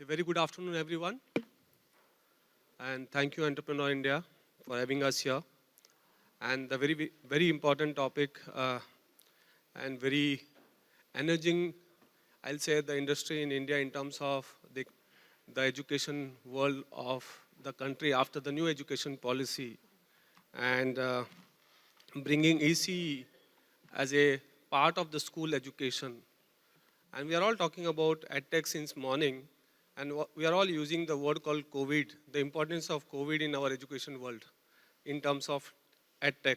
A very good afternoon, everyone. And thank you, Entrepreneur India, for having us here. And the very important topic and very energizing, I'll say, the industry in India in terms of the education world of the country after the new education policy and bringing ECE as a part of the school education. And we are all talking about Edtech since morning, and we are all using the word called COVID, the importance of COVID in our education world in terms of Edtech.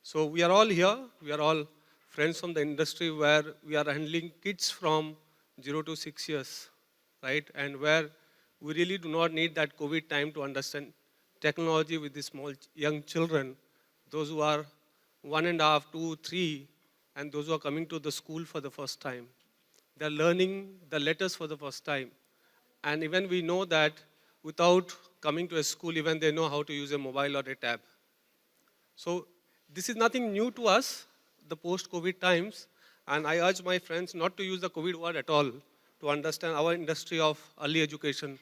So we are all here, we are all friends from the industry where we are handling kids from 0 to 6 years, right? And where we really do not need that COVID time to understand technology with the small young children, those who are 1.5, 2, 3, and those who are coming to the school for the first time. They're learning the letters for the first time. And even we know that without coming to a school, even they know how to use a mobile or a tab. So this is nothing new to us, the post-COVID times. And I urge my friends not to use the COVID word at all to understand our industry of early education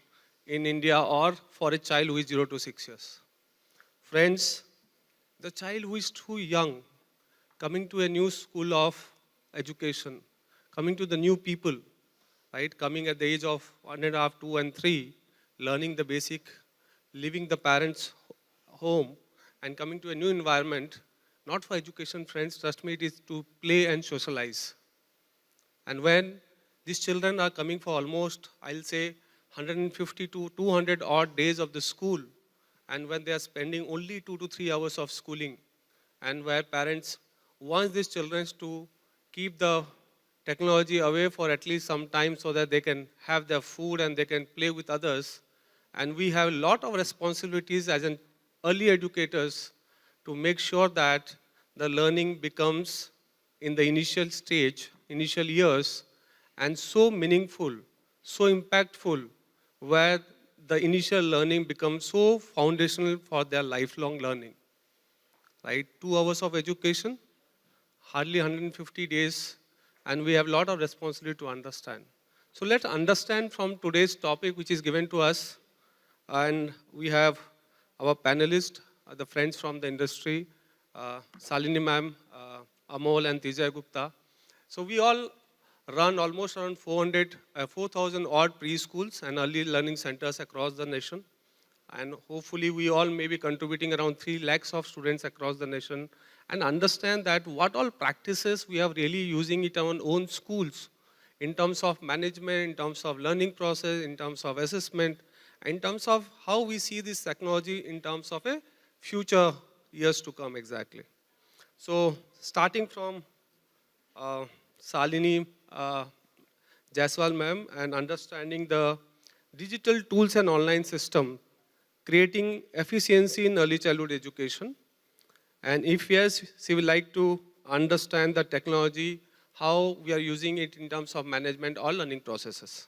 in India or for a child who is 0 to 6 years. Friends, the child who is too young, coming to a new school of education, coming to the new people, right? Coming at the age of 1.5, 2, and 3, learning the basic, leaving the parents' home, and coming to a new environment, not for education, friends, trust me, it is to play and socialize. And when these children are coming for almost, I'll say, 150 to 200 odd days of the school, and when they are spending only 2 to 3 hours of schooling, and where parents want these children to keep the technology away for at least some time so that they can have their food and they can play with others. And we have a lot of responsibilities as an early educators to make sure that the learning becomes in the initial stage, initial years, and so meaningful, so impactful, where the initial learning becomes so foundational for their lifelong learning. Right? 2 hours of education, hardly 150 days, and we have a lot of responsibility to understand. So let's understand from today's topic which is given to us, and we have our panelists, the friends from the industry, Shalini ma'am, Amol and Tijay Gupta. So we all run almost around 4,000 odd preschools and early learning centers across the nation. And hopefully we all may be contributing around 3 lakhs of students across the nation and understand that what all practices we are really using it in our own schools in terms of management, in terms of learning process, in terms of assessment, in terms of how we see this technology in terms of a future years to come exactly. So starting from Shalini Jaiswal ma'am and understanding the digital tools and online system, creating efficiency in early childhood education. And if yes, she would like to understand the technology, how we are using it in terms of management or learning processes.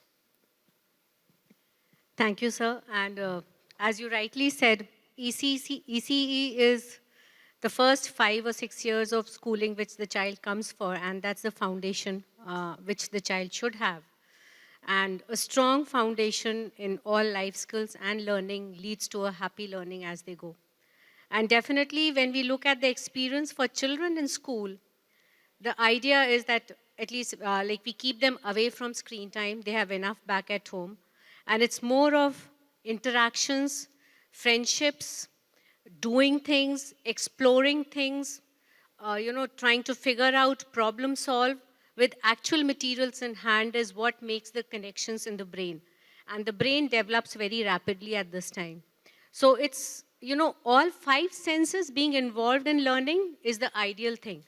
Thank you, sir. And as you rightly said, ECE is the first 5 or 6 years of schooling which the child comes for, and that's the foundation which the child should have. And a strong foundation in all life skills and learning leads to a happy learning as they go. And definitely when we look at the experience for children in school, the idea is that at least like we keep them away from screen time, they have enough back at home. And it's more of interactions, friendships, doing things, exploring things, trying to figure out, problem solve with actual materials in hand is what makes the connections in the brain. And the brain develops very rapidly at this time. So it's, all 5 senses being involved in learning is the ideal thing.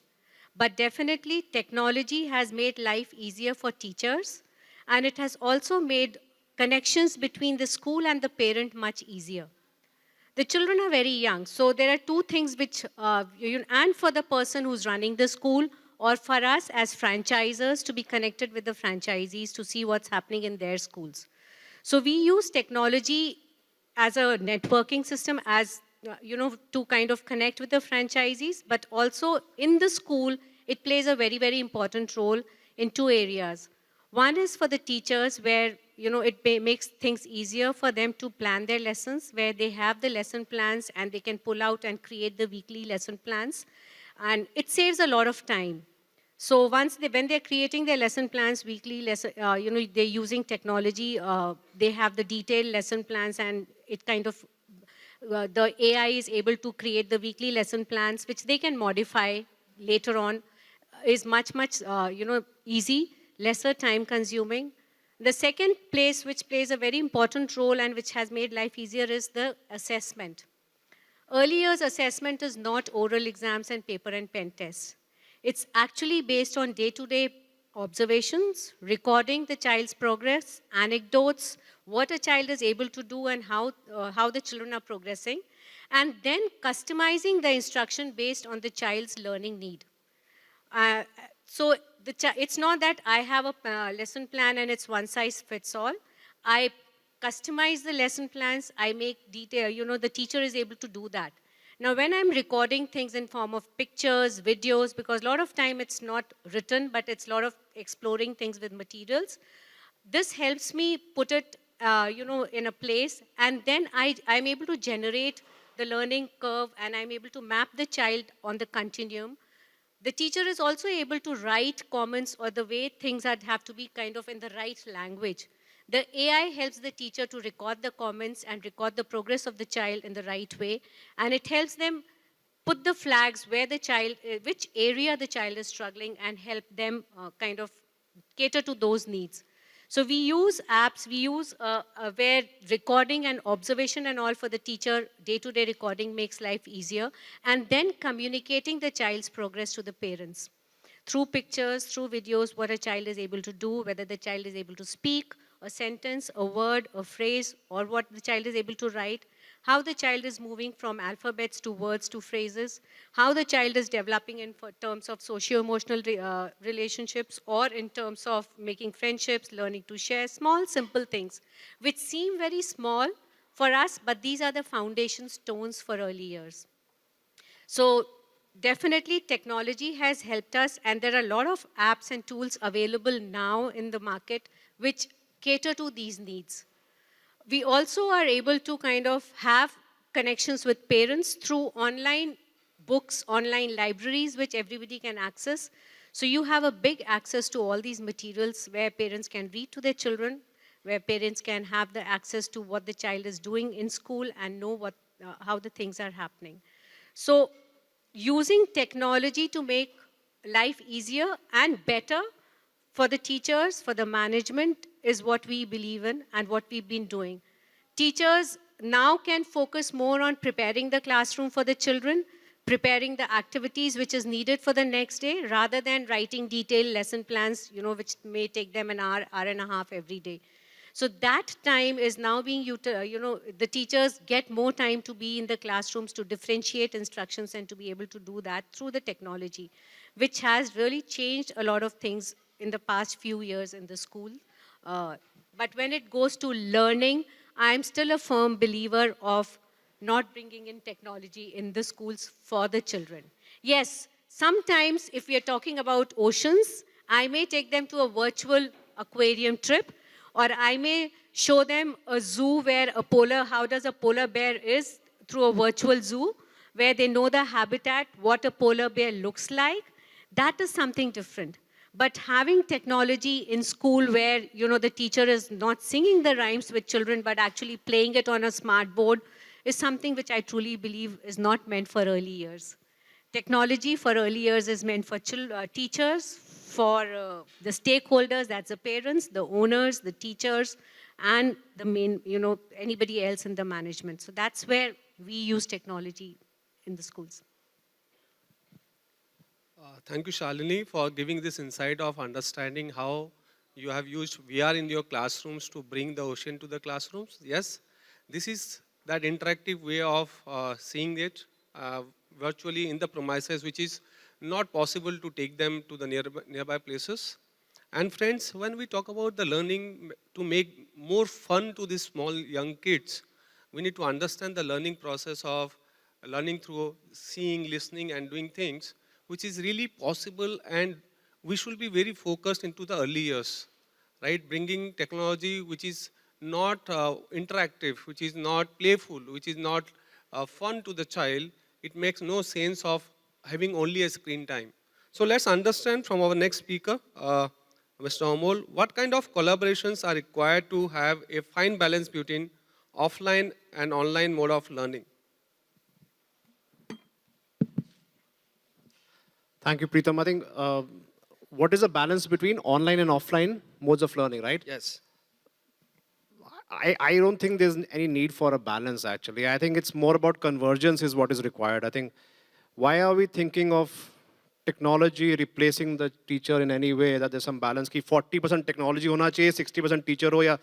But definitely technology has made life easier for teachers, and it has also made connections between the school and the parent much easier. The children are very young, so there are 2 things which, and for the person who's running the school, or for us as franchisors to be connected with the franchisees to see what's happening in their schools. So we use technology as a networking system, as to kind of connect with the franchisees, but also in the school, it plays a very, very important role in 2 areas. One is for the teachers where it makes things easier for them to plan their lessons, where they have the lesson plans and they can pull out and create the weekly lesson plans. And it saves a lot of time. So when they're creating their lesson plans, weekly lesson, they're using technology, they have the detailed lesson plans, and it kind of, the AI is able to create the weekly lesson plans, which they can modify later on, is much, much, easy, lesser time consuming. The second place which plays a very important role and which has made life easier is the assessment. Early years assessment is not oral exams and paper and pen tests. It's actually based on day-to-day observations, recording the child's progress, anecdotes, what a child is able to do and how the children are progressing, and then customizing the instruction based on the child's learning need. So it's not that I have a lesson plan and it's one size fits all. I customize the lesson plans, I make detail, the teacher is able to do that. Now, when I'm recording things in form of pictures, videos, because a lot of time it's not written, but it's a lot of exploring things with materials, this helps me put it, in a place, and then I'm able to generate the learning curve, and I'm able to map the child on the continuum. The teacher is also able to write comments or the way things have to be kind of in the right language. The AI helps the teacher to record the comments and record the progress of the child in the right way, and it helps them put the flags where the child, which area the child is struggling, and help them kind of cater to those needs. So we use apps, we use where recording and observation and all for the teacher, day-to-day recording makes life easier, and then communicating the child's progress to the parents. Through pictures, through videos, what a child is able to do, whether the child is able to speak a sentence, a word, a phrase, or what the child is able to write, how the child is moving from alphabets to words to phrases, how the child is developing in terms of socio-emotional relationships, or in terms of making friendships, learning to share, small, simple things, which seem very small for us, but these are the foundation stones for early years. So definitely technology has helped us, and there are a lot of apps and tools available now in the market which cater to these needs. We also are able to kind of have connections with parents through online books, online libraries, which everybody can access. So you have a big access to all these materials where parents can read to their children, where parents can have the access to what the child is doing in school and know how the things are happening. So using technology to make life easier and better for the teachers, for the management, is what we believe in and what we've been doing. Teachers now can focus more on preparing the classroom for the children, preparing the activities which is needed for the next day, rather than writing detailed lesson plans, which may take them an hour, hour and a half every day. So that time is now being utilized, the teachers get more time to be in the classrooms to differentiate instructions and to be able to do that through the technology, which has really changed a lot of things in the past few years in the school. But when it goes to learning, I'm still a firm believer of not bringing in technology in the schools for the children. Yes, sometimes if we are talking about oceans, I may take them to a virtual aquarium trip, or I may show them a zoo where how does a polar bear is through a virtual zoo, where they know the habitat, what a polar bear looks like. That is something different. But having technology in school where, the teacher is not singing the rhymes with children, but actually playing it on a smart board, is something which I truly believe is not meant for early years. Technology for early years is meant for teachers, for the stakeholders, that's the parents, the owners, the teachers, and the main, anybody else in the management. So that's where we use technology in the schools. Thank you, Shalini, for giving this insight of understanding how you have used VR in your classrooms to bring the ocean to the classrooms. Yes, this is that interactive way of seeing it virtually in the premises, which is not possible to take them to the nearby places. And friends, when we talk about the learning to make more fun to these small young kids, we need to understand the learning process of learning through seeing, listening, and doing things, which is really possible, and we should be very focused into the early years, right? Bringing technology which is not interactive, which is not playful, which is not fun to the child, it makes no sense of having only a screen time. So let's understand from our next speaker, Mr. Amol, what kind of collaborations are required to have a fine balance between offline and online mode of learning? Thank you, Pritam. I think what is the balance between online and offline modes of learning, right? Yes. I don't think there's any need for a balance, actually. I think it's more about convergence is what is required. I think, why are we thinking of technology replacing the teacher in any way, that there's some balance ki 40% technology hona chahiye, 60% teacher ho, ya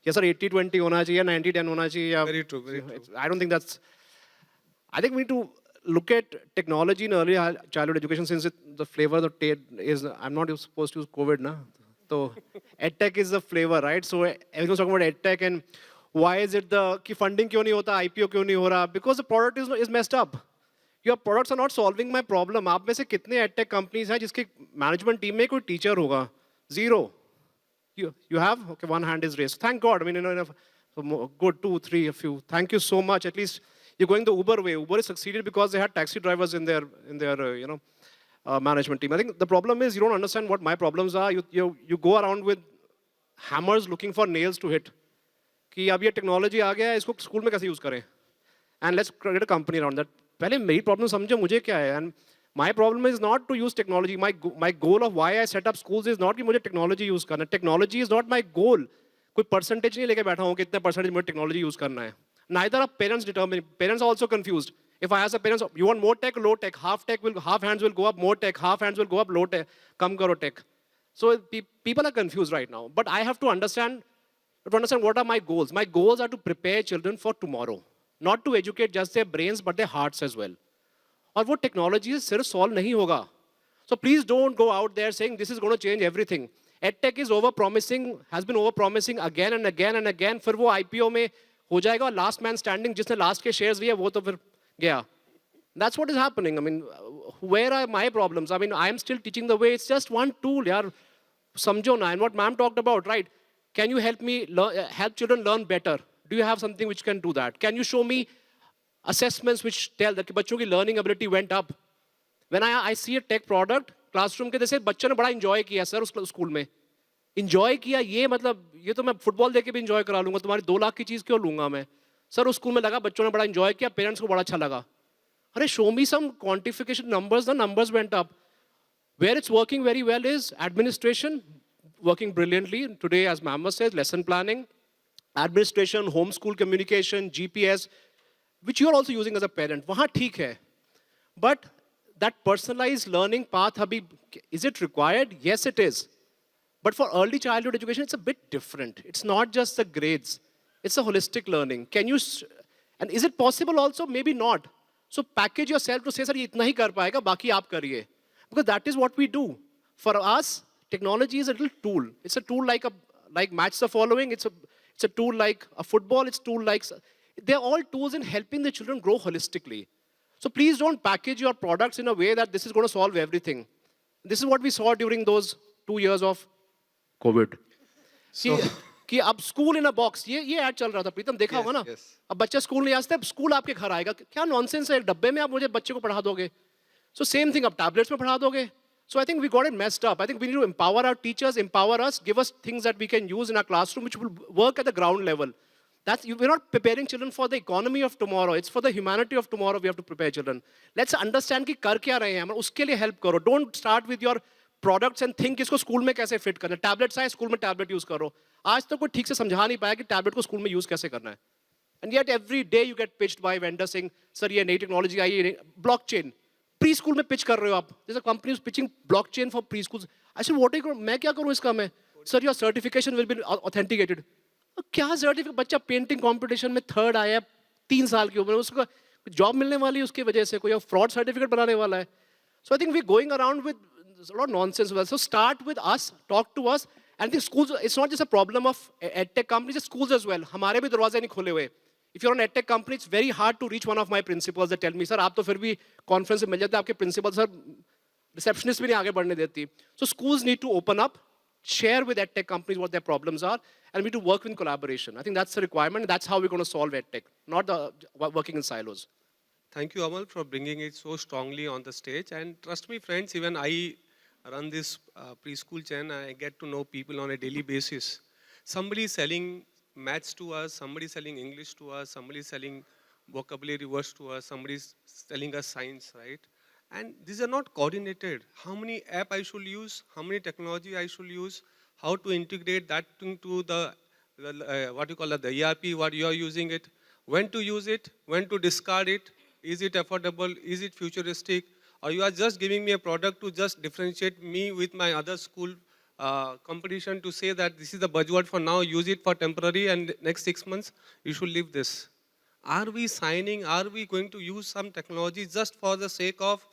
sir 80-20 hona chahiye, 90-10 hona chahiye, ya, Very true, very true. I don't think that's, I think we need to look at technology in early childhood education, since the flavor of the taste is, I'm not supposed to use COVID, na? So Edtech is the flavor, right? So everyone's talking about Edtech, and why is it ki funding kyun nahi hota, IPO kyun nahi ho raha? Because the product is messed up. Your products are not solving my problem. आप में से कितने Edtech companies हैं जिसके management team में कोई teacher होगा? Zero. You have? Okay, one hand is raised. Thank God. I mean, so good, 2, 3, a few. Thank you so much. At least you're going the Uber way. Uber has succeeded because they had taxi drivers in their management team. I think the problem is you don't understand what my problems are. You go around with hammers looking for nails to hit. कि अब ये technology आ गया है, इसको school में कैसे use करें? And let's create a company around that. पहले मेरी problem समझो मुझे क्या है? And my problem is not to use technology. My goal of why I set up schools is not कि मुझे technology use करना. Technology is not my goal. कोई percentage नहीं लेके बैठा हूँ कि इतने percentage मुझे technology use करना है. Neither are parents determined. Parents are also confused. If I ask the parents, you want more tech, low tech, half hands will go up, more tech, half hands will go up, low tech, come karo tech. So people are confused right now. But I have to understand what are my goals. My goals are to prepare children for tomorrow. Not to educate just their brains, but their hearts as well. और वो technology सिर्फ solve नहीं होगा. So please don't go out there saying this is going to change everything. Edtech is over-promising, has been over-promising again and again and again. फिर वो IPO में हो जाएगा और last man standing जिसने last के shares लिए वो तो फिर गया. That's what is happening. I mean, where are my problems? I mean, I am still teaching the way. It's just one tool, yaar. समझो ना. And what ma'am talked about, right? Can you help me help children learn better? Do you have something which can do that? Can you show me assessments which tell that बच्चों की learning ability went up? When I see a tech product, classroom के जैसे बच्चों ने बड़ा enjoy किया sir उस school में. Enjoy किया ये मतलब ये तो मैं फुटबॉल देके भी enjoy करा लूँगा. तुम्हारी 2 लाख की चीज़ क्यों लूँगा मैं? सर उस स्कूल में लगा बच्चों ने बड़ा enjoy किया, parents को बड़ा अच्छा लगा. अरे show me some quantification numbers. The numbers went up. Where it's working very well is administration, working brilliantly. Today, as Ma'am says, lesson planning, administration, homeschool communication, GPS, which you are also using as a parent. वहाँ ठीक है. But that personalized learning path, Habib, is it required? Yes, it is. But for early childhood education, it's a bit different. It's not just the grades. It's a holistic learning. Can you, and is it possible also? Maybe not. So package yourself to say, sir, ये इतना ही कर पाएगा, बाकी आप करिए. Because that is what we do. For us, technology is a little tool. It's a tool like match the following. It's a tool like a football. It's a tool like, they're all tools in helping the children grow holistically. So please don't package your products in a way that this is going to solve everything. This is what we saw during those 2 years of COVID. So, कि अब school इन अ box ये add चल रहा था प्रीतम देखा होगा ना अब बच्चा स्कूल नहीं आते स्कूल आपके घर आएगा क्या नॉनसेंस है एक डब्बे में आप मुझे बच्चे को पढ़ा दोगे सो सेम थिंग अब टैबलेट्स में पढ़ा दोगे so I think we got it messed up I think we need to empower our teachers empower us give us things that we can use in our classroom which will work at the ground level That's, we're not preparing children for the economy of tomorrow. It's for the humanity of tomorrow we have to prepare children. Let's understand कि कर क्या रहे हैं हम उसके लिए help करो. Don't start with your products and think इसको स्कूल में कैसे fit करना है. Tablets आए स्कूल में tablet use करो. आज तक कोई ठीक से समझा नहीं पाया कि tablet को स्कूल में use कैसे करना है. And yet every day you get pitched by vendors saying, sir ये नई technology आई है blockchain. Preschool में pitch कर रहे हो आप. There's a company who's pitching blockchain for preschools. I said what are you मैं क्या करूँ इसका मैं? Sir your certification will be authenticated. क्या सर्टिफिकेट बच्चा पेंटिंग कंपटीशन में 3rd आया 3 साल की उम्र में उसको जॉब मिलने वाली है उसकी वजह से कोई फ्रॉड सर्टिफिकेट बनाने वाला है so I think we going around with lot nonsense so start with us talk to us and think schools it's not just a problem of edtech companies schools as well हमारे भी दरवाजे नहीं खुले हुए if you are an edtech company it's very hard to reach one of my principals that tell me sir आप तो फिर भी कॉन्फ्रेंस में मिल जाते हैं आपके प्रिंसिपल सर रिसेप्शनिस्ट भी नहीं आगे बढ़ने देती so schools need to open up share with EdTech companies what their problems are, and we need to work in collaboration. I think that's the requirement, and that's how we're going to solve EdTech, not working in silos. Thank you, Amal, for bringing it so strongly on the stage. And trust me, friends, even I run this preschool chain. I get to know people on a daily basis. Somebody is selling maths to us, somebody is selling English to us, somebody is selling vocabulary words to us, somebody is selling us science, right? And these are not coordinated. How many app I should use, how many technology I should use, how to integrate that into what you call it, the ERP, what you are using it, when to use it, when to discard it, is it affordable, is it futuristic, or you are just giving me a product to just differentiate me with my other school competition to say that this is the buzzword for now, use it for temporary and next 6 months, you should leave this. Are we going to use some technology just for the sake of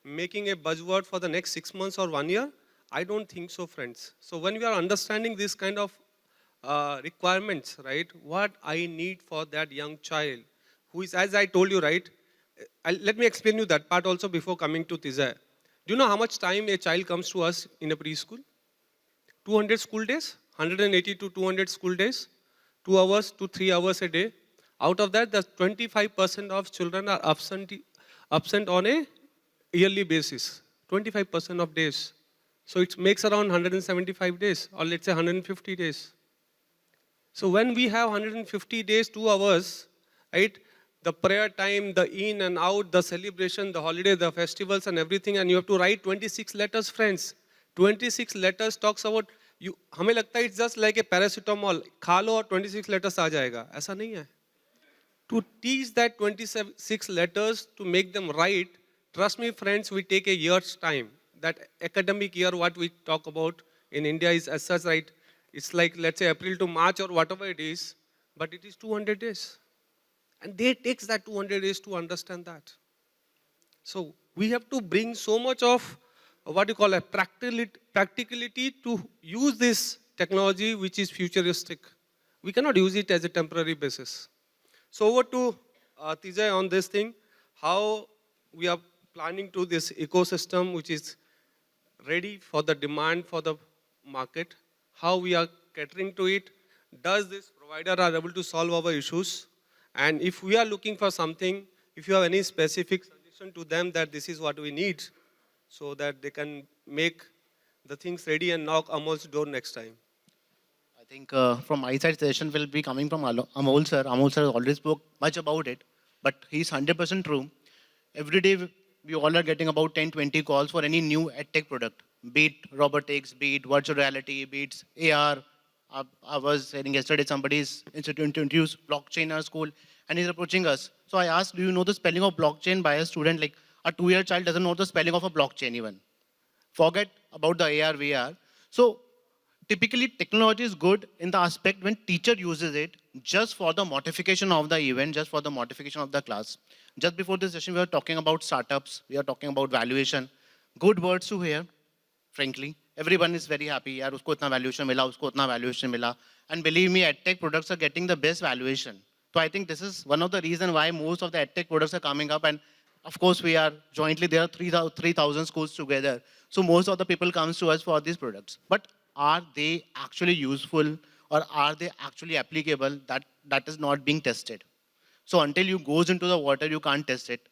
making a buzzword for the next 6 months or 1 year? I don't think so, friends. So when we are understanding this kind of requirements, right, what I need for that young child, who is, as I told you, right, let me explain you that part also before coming to Tijay. Do you know how much time a child comes to us in a preschool? 200 school days, 180 to 200 school days, 2 hours to 3 hours a day. Out of that, the 25% of children are absent on a yearly basis, 25% of days. So it makes around 175 days, or let's say 150 days. So when we have 150 days, 2 hours, right, the prayer time, the in and out, the celebration, the holiday, the festivals and everything, and you have to write 26 letters, friends. 26 letters talks about, हमें लगता है it's just like a paracetamol, खा लो और 26 letters आ जाएगा, ऐसा नहीं है. To teach that 26 letters, to make them right, trust me, friends, we take a year's time. That academic year, what we talk about in India is as such, right? It's like, let's say, April to March or whatever it is, but it is 200 days. And they takes that 200 days to understand that. So we have to bring so much of what you call a practicality to use this technology which is futuristic. We cannot use it as a temporary basis. So over to Tijay on this thing, how we are planning to this ecosystem which is ready for the demand for the market, how we are catering to it, does this provider are able to solve our issues, and if we are looking for something, if you have any specific suggestion to them that this is what we need, so that they can make the things ready and knock Amol's door next time. I think from my side, suggestion will be coming from Amol sir. Amol sir already spoke much about it, but he's 100% true. Every day, we all are getting about 10-20 calls for any new EdTech product, be it robotics, be it virtual reality, be it AR. I was saying yesterday, somebody's introduced blockchain in our school, and he's approaching us. So I asked, do you know the spelling of blockchain by a student? Like a 2-year child doesn't know the spelling of a blockchain even. Forget about the AR, VR. So typically, technology is good in the aspect when teacher uses it just for the modification of the event, just for the modification of the class. Just before this session, we were talking about startups. We are talking about valuation. Good words to hear, frankly. Everyone is very happy. Yaar, usko itna valuation mila, usko itna valuation mila. And believe me, EdTech products are getting the best valuation. So I think this is one of the reasons why most of the EdTech products are coming up. And of course, we are jointly, there are 3,000 schools together. So most of the people comes to us for these products. But are they actually useful, or are they actually applicable? That is not being tested. So until you goes into the water, you can't test it.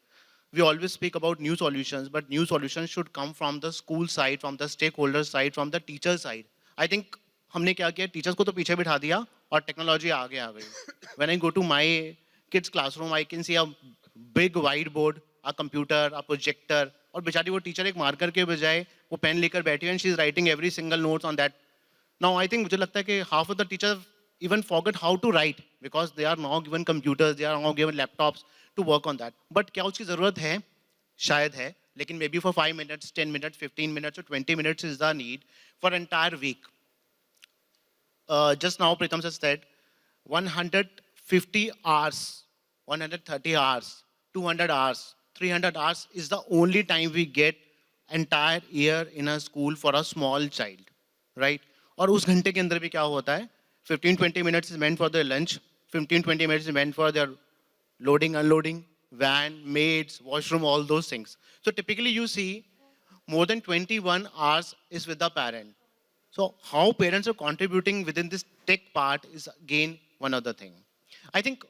We always speak about new solutions, but new solutions should come from the school side, from the stakeholder side, from the teacher side. I think हमने क्या किया, teachers को तो पीछे बिठा दिया और technology आगे आ गई. When I go to my kids' classroom, I can see a big whiteboard, a computer, a projector, और बेचारी वो टीचर एक मार्कर के बजाय वो पेन लेकर बैठी है and she is writing every single notes on that. Now I think मुझे लगता है कि half of the teachers even forget how to write because they are now given computers, they are now given laptops to work on that. But क्या उसकी ज़रूरत है? शायद है, लेकिन maybe for 5 minutes, 10 minutes, 15 minutes or 20 minutes is the need for entire week. Just now Pritam has said 150 hours, 130 hours, 200 hours, 300 hours is the only time we get entire year in a school for a small child, right? और उस घंटे के अंदर भी क्या होता है? 15-20 minutes is meant for their lunch, 15-20 minutes is meant for their loading, unloading, van, maids, washroom, all those things. So typically you see more than 21 hours is with the parent. So how parents are contributing within this tech part is again one other thing. I think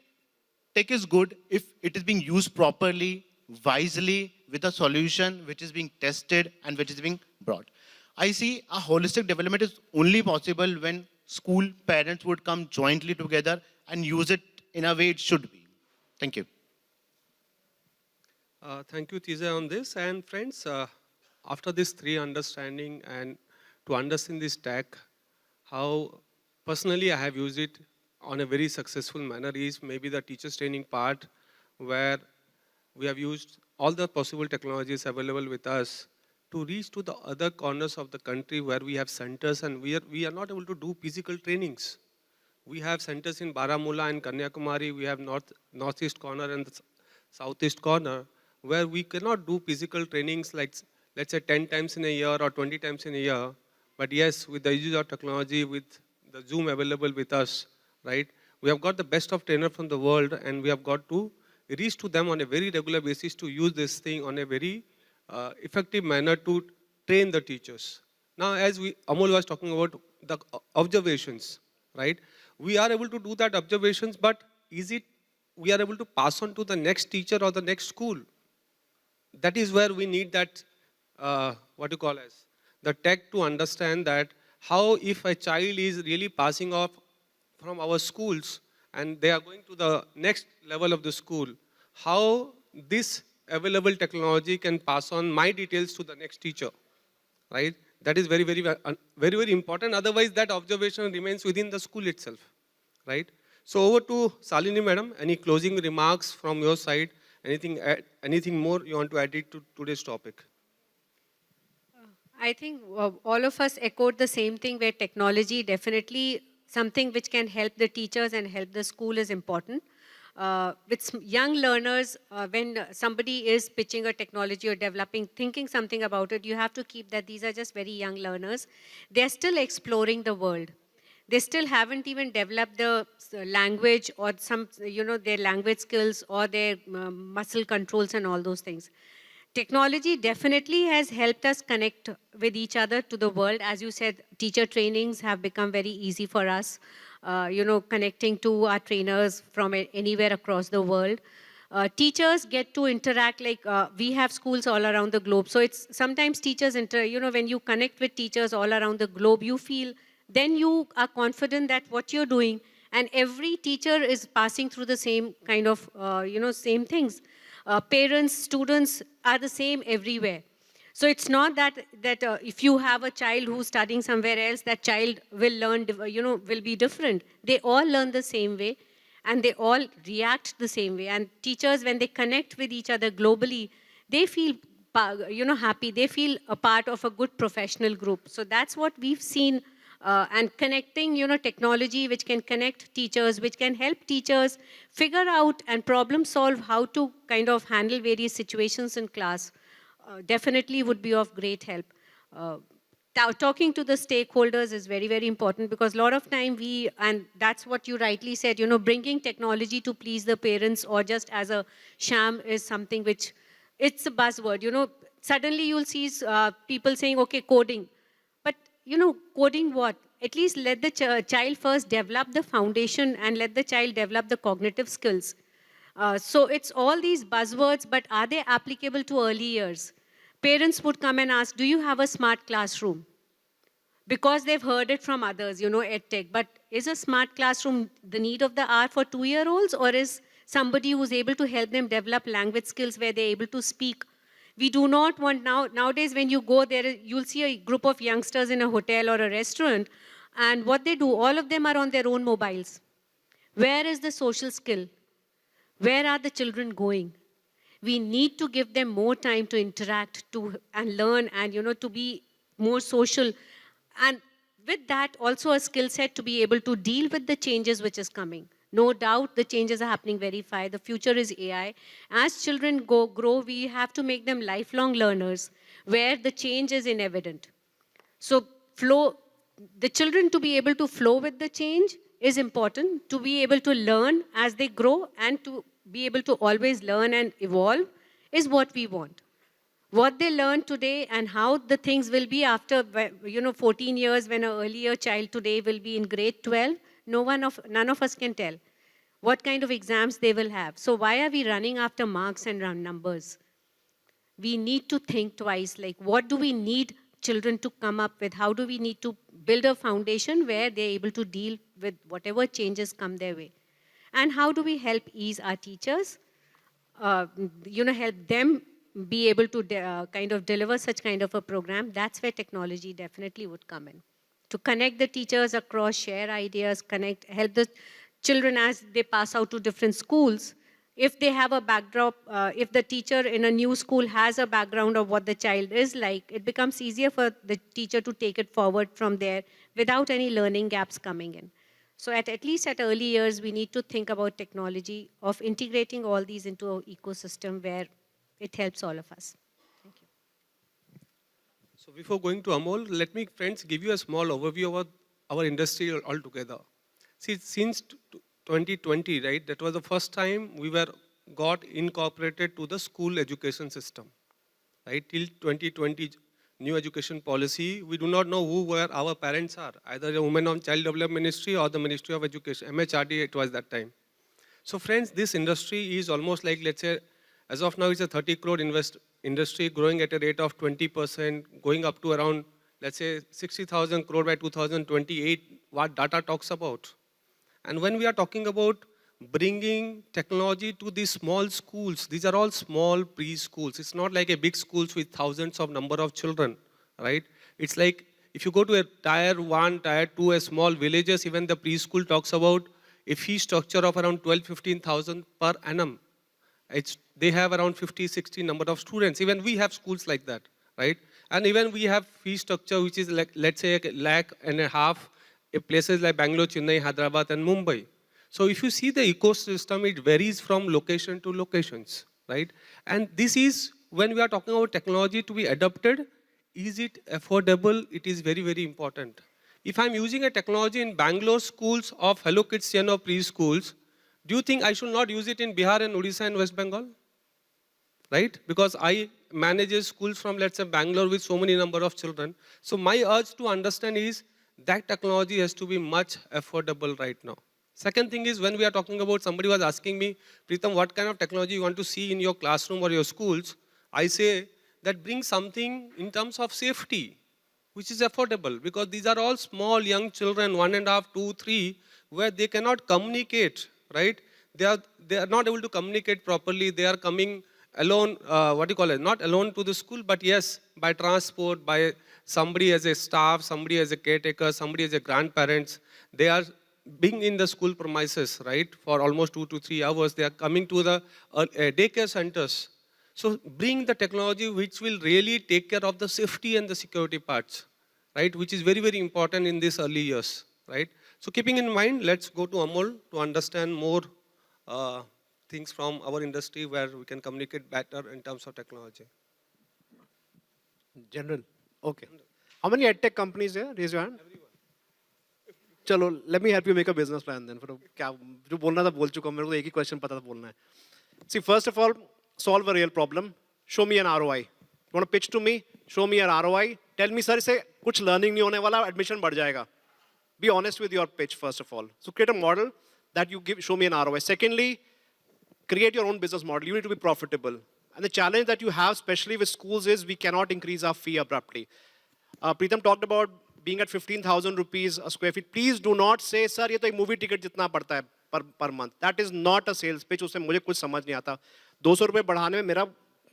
tech is good if it is being used properly, wisely, with a solution which is being tested and which is being brought. I see a holistic development is only possible when school parents would come jointly together and use it in a way it should be. Thank you. Thank you, Tijay, on this. And friends, after this three understanding and to understand this tech, how personally I have used it on a very successful manner is maybe the teachers training part, where we have used all the possible technologies available with us to reach to the other corners of the country where we have centers and we are not able to do physical trainings. We have centers in Baramulla and Kanyakumari, we have northeast corner and the southeast corner, where we cannot do physical trainings like, let's say 10 times in a year or 20 times in a year. But yes, with the use of technology, with the Zoom available with us, right? We have got the best of trainer from the world and we have got to reach to them on a very regular basis to use this thing on a very effective manner to train the teachers. Now, as Amol was talking about the observations, right? We are able to do that observations, but is it we are able to pass on to the next teacher or the next school? That is where we need that, what you call as, the tech to understand that how if a child is really passing off from our schools and they are going to the next level of the school, how this available technology can pass on my details to the next teacher, right? That is very, very important. Otherwise, that observation remains within the school itself, right? So over to Shalini madam, any closing remarks from your side? Anything more you want to add it to today's topic? I think all of us echoed the same thing, where technology definitely something which can help the teachers and help the school is important. With young learners, when somebody is pitching a technology or developing, thinking something about it, you have to keep that these are just very young learners. They're still exploring the world. They still haven't even developed the language or some, their language skills or their muscle controls and all those things. Technology definitely has helped us connect with each other to the world. As you said, teacher trainings have become very easy for us, connecting to our trainers from anywhere across the world. Teachers get to interact, like we have schools all around the globe. So it's sometimes teachers, when you connect with teachers all around the globe, you feel, then you are confident that what you're doing, and every teacher is passing through the same kind of, same things. Parents, students are the same everywhere. So it's not that if you have a child who's studying somewhere else, that child will learn, will be different. They all learn the same way and they all react the same way. And teachers, when they connect with each other globally, they feel, happy. They feel a part of a good professional group. So that's what we've seen. And connecting, technology which can connect teachers, which can help teachers figure out and problem solve how to kind of handle various situations in class, definitely would be of great help. Talking to the stakeholders is very, very important, because a lot of time and that's what you rightly said, bringing technology to please the parents or just as a sham is something which, it's a buzzword, suddenly you'll see people saying, okay, coding. Coding what? At least let the child first develop the foundation and let the child develop the cognitive skills. So it's all these buzzwords, but are they applicable to early years? Parents would come and ask, do you have a smart classroom? Because they've heard it from others, Edtech. But is a smart classroom the need of the hour for 2-year-olds, or is somebody who's able to help them develop language skills where they're able to speak? We do not want nowadays when you go there, you'll see a group of youngsters in a hotel or a restaurant, and what they do, all of them are on their own mobiles. Where is the social skill? Where are the children going? We need to give them more time to interact and learn and, to be more social. And with that, also a skill set to be able to deal with the changes which is coming. No doubt the changes are happening very fast. The future is AI. As children grow, we have to make them lifelong learners where the change is inevitable. So the children to be able to flow with the change is important, to be able to learn as they grow and to be able to always learn and evolve is what we want. what they learn today and how the things will be after, 14 years when an earlier child today will be in grade 12, none of us can tell what kind of exams they will have. So why are we running after marks and round numbers? We need to think twice, like what do we need children to come up with? How do we need to build a foundation where they're able to deal with whatever changes come their way? And how do we help ease our teachers, help them be able to kind of deliver such kind of a program? That's where technology definitely would come in. To connect the teachers across, share ideas, help the children as they pass out to different schools. If they have a backdrop, if the teacher in a new school has a background of what the child is like, it becomes easier for the teacher to take it forward from there without any learning gaps coming in. So at least at early years, we need to think about technology of integrating all these into an ecosystem where it helps all of us. Thank you. So before going to Amol, let me, friends, give you a small overview of our industry altogether. See, since 2020, right, that was the first time we got incorporated to the school education system, right? Till 2020, new education policy, we do not know who were our parents are, either the Women and Child Development Ministry or the Ministry of Education, MHRD it was that time. So friends, this industry is almost like, let's say, as of now, it's a 30 crore industry growing at a rate of 20%, going up to around, let's say, 60,000 crore by 2028, what data talks about. And when we are talking about bringing technology to these small schools, these are all small preschools. It's not like a big schools with thousands of number of children, right? It's like if you go to a tier 1, tier 2, a small villages, even the preschool talks about a fee structure of around 12-15,000 per annum. They have around 50, 60 number of students. Even we have schools like that, right? And even we have fee structure which is like, let's say, $1.5 lakh in places like Bangalore, Chennai, Hyderabad, and Mumbai. So if you see the ecosystem, it varies from location to locations, right? And this is when we are talking about technology to be adopted, is it affordable? It is very, very important. If I'm using a technology in Bangalore schools of Hello Kids Chain of preschools, do you think I should not use it in Bihar and Odisha and West Bengal? Right? Because I manage schools from, let's say, Bangalore with so many number of children. So my urge to understand is that technology has to be much affordable right now. Second thing is when we are talking about, somebody was asking me, Pritam, what kind of technology you want to see in your classroom or your schools? I say that bring something in terms of safety, which is affordable, because these are all small young children, 1.5, 2, 3, where they cannot communicate, right? They are not able to communicate properly. They are coming alone, not alone to the school, but yes, by transport, by somebody as a staff, somebody as a caretaker, somebody as a grandparents. They are being in the school premises, right, for almost 2 to 3 hours. They are coming to the daycare centers. So bring the technology which will really take care of the safety and the security parts, right, which is very, very important in these early years, right. So keeping in mind, let's go to Amol to understand more things from our industry where we can communicate better in terms of technology. General. Okay. How many edtech companies here? Raise your hand. Chalo, let me help you make a business plan then. क्या जो बोलना था बोल चुका हूँ, मेरे को एक ही question पता था बोलना है. See, first of all, solve a real problem. Show me an ROI. You want to pitch to me? Show me an ROI. Tell me, sir, इससे कुछ learning नहीं होने वाला, admission बढ़ जाएगा. Be honest with your pitch first of all. So create a model that you show me an ROI. Secondly, create your own business model. You need to be profitable. And the challenge that you have, especially with schools, is we cannot increase our fee abruptly. Pritam talked about being at 15,000 rupees a square feet. Please do not say, sir, ये तो एक movie ticket जितना पड़ता है per month. That is not a sales pitch. उससे मुझे कुछ समझ नहीं आता. 200 रुपए बढ़ाने में मेरा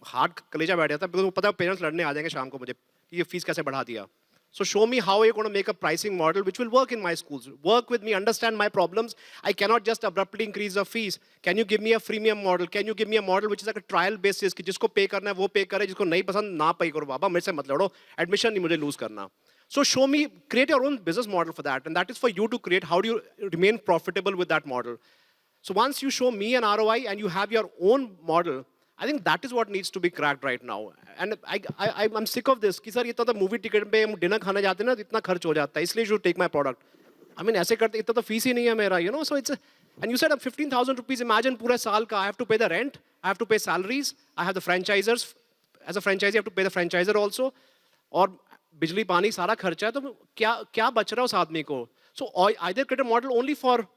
हार्ट कलेजा बैठ जाता है, because वो पता है पेरेंट्स लड़ने आ जाएंगे शाम को मुझे कि ये फीस कैसे बढ़ा दिया. So show me how you're going to make a pricing model which will work in my schools. Work with me, understand my problems. I cannot just abruptly increase the fees. Can you give me a freemium model? Can you give me a model which is like a trial basis कि जिसको pay करना है वो pay करे, जिसको नहीं पसंद ना pay करो बाबा, मेरे से मत लड़ो, admission नहीं मुझे lose करना. So show me, create your own business model for that, and that is for you to create. How do you remain profitable with that model? So once you show me an ROI and you have your own model, I think that is what needs to be cracked right now. And I'm sick of this. कि sir ये तो movie ticket पे हम dinner खाने जाते हैं ना, इतना खर्च हो जाता है, इसलिए you should take my product. I mean ऐसे करते इतना तो fees ही नहीं है मेरा, you know. So it's and you said 15,000 rupees. Imagine पूरे साल का I have to pay the rent, I have to pay salaries, I have the franchisers, as a franchisee, you have to pay the franchisor also. और बिजली पानी सारा खर्चा है, तो क्या बच रहा है उस आदमी को? So either create a model only for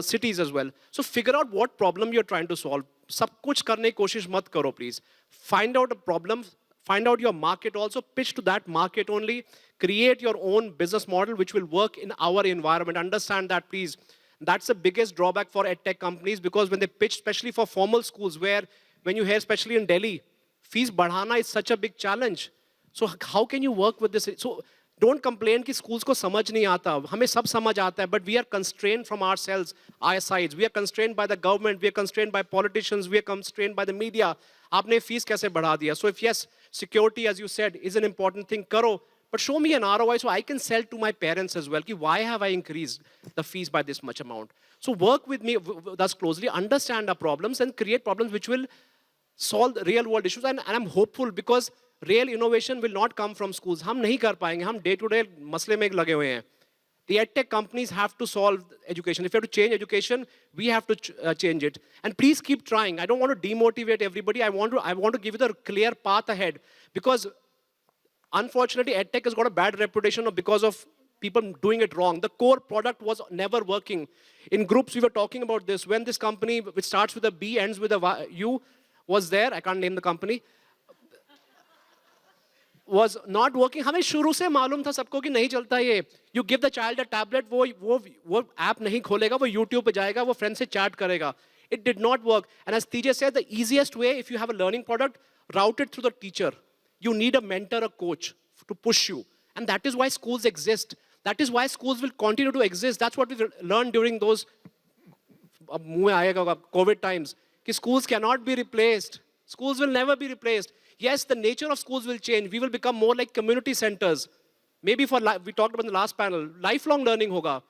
cities as well. So figure out what problem you're trying to solve. सब कुछ करने की कोशिश मत करो, please. Find out a problem, find out your market also, pitch to that market only, create your own business model which will work in our environment. Understand that, please. That's the biggest drawback for edtech companies, because when they pitch, especially for formal schools, where when you hear, especially in Delhi, fees बढ़ाना is such a big challenge. So how can you work with this? So don't complain कि schools को समझ नहीं आता. हमें सब समझ आता है, but we are constrained from ourselves, our sides. We are constrained by the government. We are constrained by politicians. We are constrained by the media. आपने fees कैसे बढ़ा दिया? So if yes, security, as you said, is an important thing, करो. But show me an ROI so I can sell to my parents as well. Ki why have I increased the fees by this much amount? So work with me, thus closely, understand our problems and create problems which will solve real world issues. And I'm hopeful, because real innovation will not come from schools. हम नहीं कर पाएंगे. हम day to day मसले में लगे हुए हैं. The edtech companies have to solve education. If you have to change education, we have to change it. And please keep trying. I don't want to demotivate everybody. I want to give you the clear path ahead, because unfortunately, edtech has got a bad reputation because of people doing it wrong. The core product was never working. In groups, we were talking about this. When this company, which starts with a B, ends with a U, was there, I can't name the company, was not working. हमें शुरू से मालूम था सबको कि नहीं चलता ये. You give the child a tablet, वो app नहीं खोलेगा, वो YouTube पे जाएगा, वो friend से chat करेगा. It did not work. And as Tijay said, the easiest way, if you have a learning product, route it through the teacher. You need a mentor, a coach to push you. And that is why schools exist. That is why schools will continue to exist. That's what we learned during those COVID times. That schools cannot be replaced. Schools will never be replaced. Yes, the nature of schools will change. We will become more like community centers. Maybe we talked about in the last panel, lifelong learning hoga.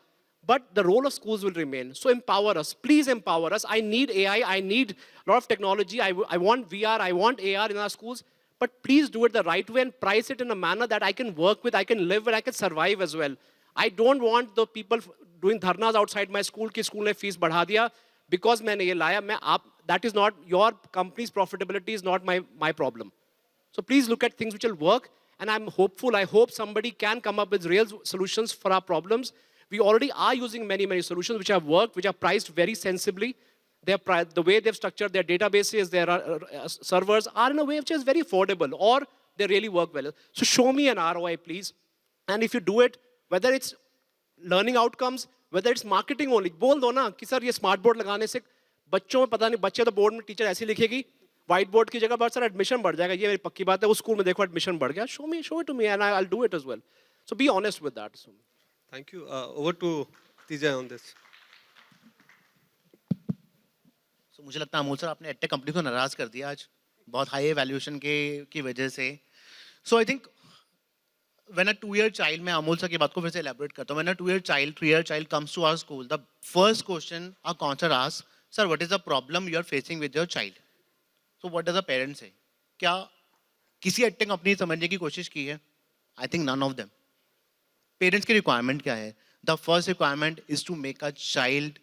But the role of schools will remain. So empower us. Please empower us. I need AI. I need a lot of technology. I want VR. I want AR in our schools. But please do it the right way and price it in a manner that I can work with, I can live with, I can survive as well. I don't want the people doing dharnas outside my school कि school ने fees बढ़ा दिया because मैंने ये लाया. That is not, your company's profitability is not my problem. So please look at things which will work, and I'm hopeful. I hope somebody can come up with real solutions for our problems. We already are using many, many solutions which have worked, which are priced very sensibly. The way they've structured their databases, their servers are in a way which is very affordable, or they really work well. So show me an ROI, please. And if you do it, whether it's learning outcomes, whether it's marketing only, बोल दो ना कि sir ये smart board लगाने से बच्चों में पता नहीं, बच्चे तो बोर्ड में टीचर ऐसी लिखेगी, white board की जगह बहुत सारा एडमिशन बढ़ जाएगा. ये मेरी पक्की बात है. उस स्कूल में देखो एडमिशन बढ़ गया. Show it to me, and I'll do it as well. So be honest with that. So. Thank you. Over to Tijay on this. So मुझे लगता है अमोल सर आपने एडटेक कंपनी को नाराज कर दिया आज बहुत हाई वैल्यूएशन की वजह से. So I think when a 2-year child, मैं अमोल सर की बात को फिर से elaborate करता हूँ. When a 2-year child, 3-year child comes to our school, the first question our counselor asks, sir, what is the problem you are facing with your child? So what does the parent say? क्या किसी edtech company समझने की कोशिश की है? I think none of them. Parents की requirement क्या है? The first requirement is to make a child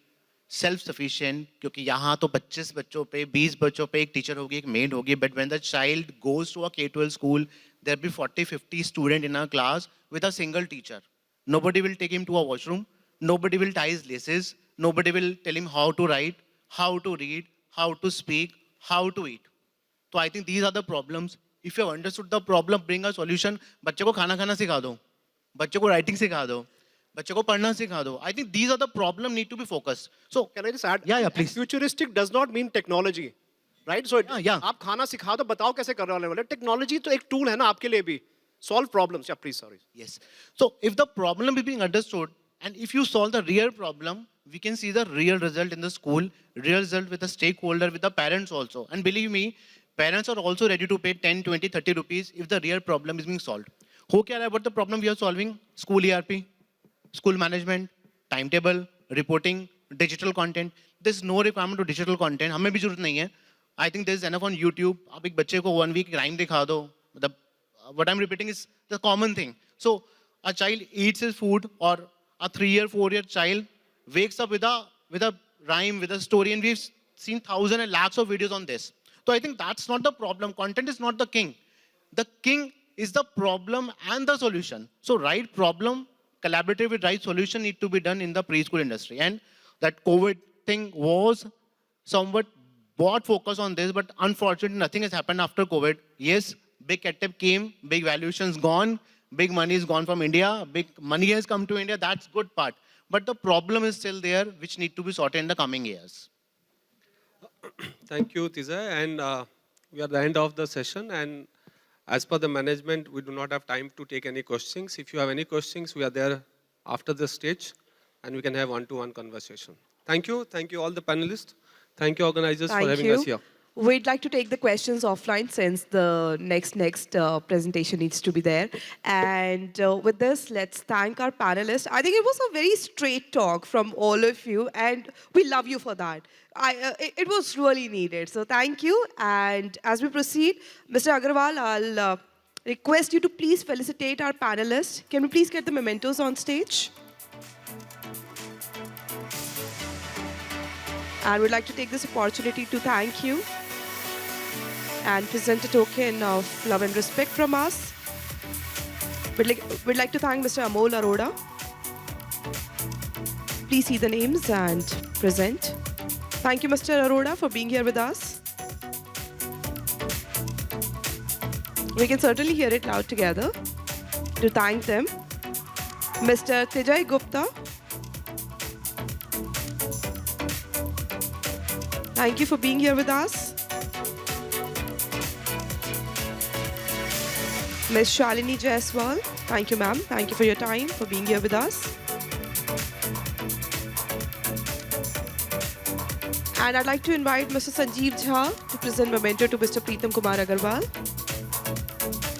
self sufficient, क्योंकि यहाँ तो 25 बच्चों पे 20 बच्चों पे एक टीचर होगी, एक मेड होगी. But when the child goes to a K-12 school, there will be 40-50 students in a class with a single teacher. Nobody will take him to a washroom. Nobody will tie his laces. Nobody will tell him how to write, how to read, how to speak, how to eat. So I think these are the problems. If you have understood the problem, bring a solution. बच्चे को खाना खाना सिखा दो, बच्चे को writing सिखा दो, बच्चे को पढ़ना सिखा दो. I think these are the problem need to be focused. So can I just add? Yeah, please. Futuristic does not mean technology, right? So yeah. आप खाना सिखा दो, बताओ कैसे करने वाले. Technology तो एक tool है ना आपके लिए भी. Solve problems. Yeah, please, sorry. Yes. So if the problem is being understood, and if you solve the real problem, we can see the real result in the school, real result with the stakeholder, with the parents also. And believe me, parents are also ready to pay 10, 20, 30 rupees if the real problem is being solved. Who care about the problem we are solving? School ERP, school management, timetable, reporting, digital content. There's no requirement to digital content. हमें भी जरूरत नहीं है. I think there's enough on YouTube. आप एक बच्चे को 1 week rhyme दिखा दो. What I'm repeating is the common thing. So a child eats his food, or a 3-year, 4-year child wakes up with a rhyme, with a story, and we've seen thousands and lakhs of videos on this. So I think that's not the problem. Content is not the king. The king is the problem and the solution. So right problem, collaborative with right solution need to be done in the preschool industry. And that COVID thing was somewhat brought focus on this, but unfortunately nothing has happened after COVID. Yes, big Edtech came, big valuations gone, big money is gone from India, big money has come to India, that's good part. But the problem is still there, which need to be sorted in the coming years. Thank you, Tijay. And we are at the end of the session. And as per the management, we do not have time to take any questions. If you have any questions, we are there after the stage, and we can have one-to-one conversation. Thank you. Thank you, all the panelists. Thank you, organizers, for having us here. We'd like to take the questions offline since the next presentation needs to be there. And with this, let's thank our panelists. I think it was a very straight talk from all of you, and we love you for that. It was really needed. So thank you. And as we proceed, Mr. Agrawal, I'll request you to please felicitate our panelists. Can we please get the mementos on stage? And we'd like to take this opportunity to thank you and present a token of love and respect from us. We'd like to thank Mr. Amol Arora. Please see the names and present. Thank you, Mr. Arora, for being here with us. We can certainly hear it loud together to thank them. Mr. Tijay Gupta. Thank you for being here with us. Ms. Shalini Jaiswal, thank you, ma'am. Thank you for your time, for being here with us. And I'd like to invite Mr. Sanjeev Jha to present memento to Mr. Pritam Kumar Agrawal.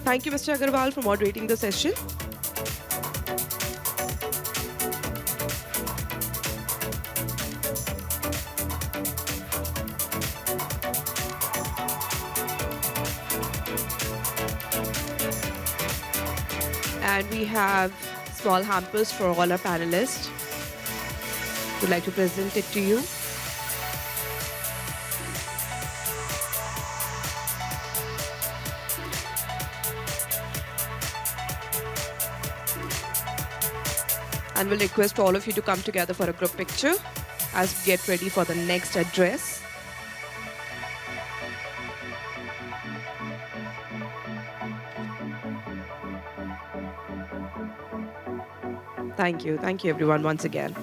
Thank you, Mr. Agrawal, for moderating the session. And we have small hampers for all our panelists. We'd like to present it to you. And we'll request all of you to come together for a group picture as we get ready for the next address. Thank you. Thank you, everyone, once again.